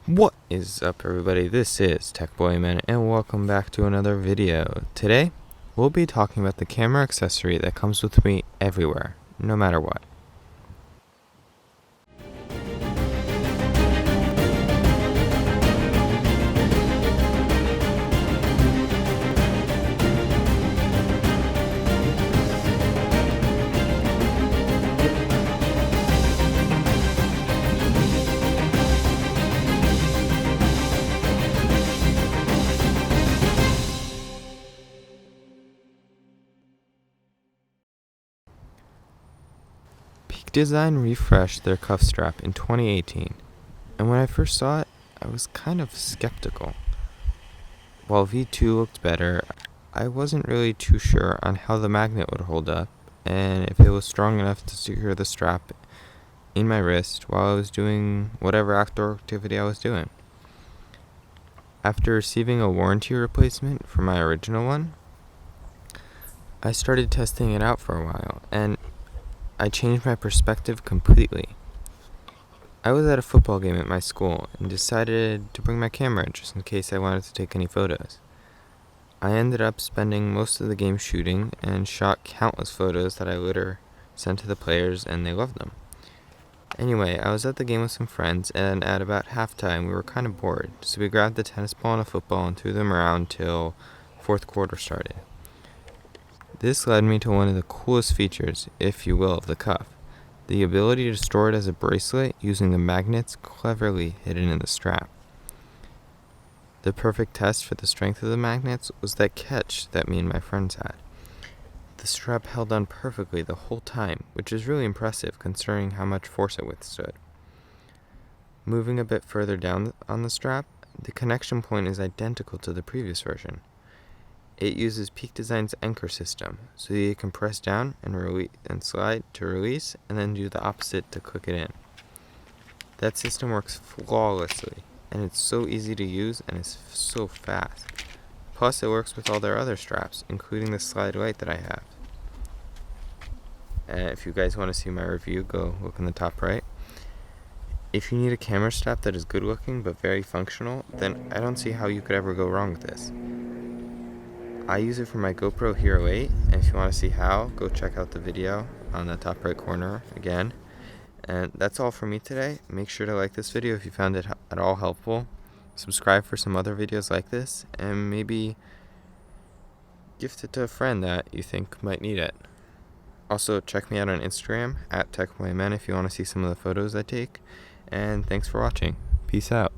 What is up, everybody? This is TechBoyman and welcome back to another video. Today we'll be talking about the camera accessory that comes with me everywhere, no matter what. Peak Design refreshed their cuff strap in 2018, and when I first saw it, I was kind of skeptical. While V2 looked better, I wasn't really too sure on how the magnet would hold up and if it was strong enough to secure the strap in my wrist while I was doing whatever outdoor activity I was doing. After receiving a warranty replacement for my original one, I started testing it out for a while, and I changed my perspective completely. I was at a football game at my school and decided to bring my camera just in case I wanted to take any photos. I ended up spending most of the game shooting and shot countless photos that I later sent to the players, and they loved them. Anyway, I was at the game with some friends, and at about halftime we were kind of bored, so we grabbed the tennis ball and a football and threw them around till fourth quarter started. This led me to one of the coolest features, if you will, of the cuff: the ability to store it as a bracelet using the magnets cleverly hidden in the strap. The perfect test for the strength of the magnets was that catch that me and my friends had. The strap held on perfectly the whole time, which is really impressive considering how much force it withstood. Moving a bit further down on the strap, the connection point is identical to the previous version. It uses Peak Design's anchor system, so you can press down and slide to release, and then do the opposite to click it in. That system works flawlessly, and it's so easy to use and it's so fast. Plus, it works with all their other straps, including the slide light that I have. And if you guys want to see my review, go look in the top right. If you need a camera strap that is good looking but very functional, then I don't see how you could ever go wrong with this. I use it for my GoPro Hero 8, and if you want to see how, go check out the video on the top right corner again. And that's all for me today. Make sure to like this video if you found it at all helpful. Subscribe for some other videos like this, and maybe gift it to a friend that you think might need it. Also, check me out on Instagram at TechBoyman if you want to see some of the photos I take. And thanks for watching. Peace out.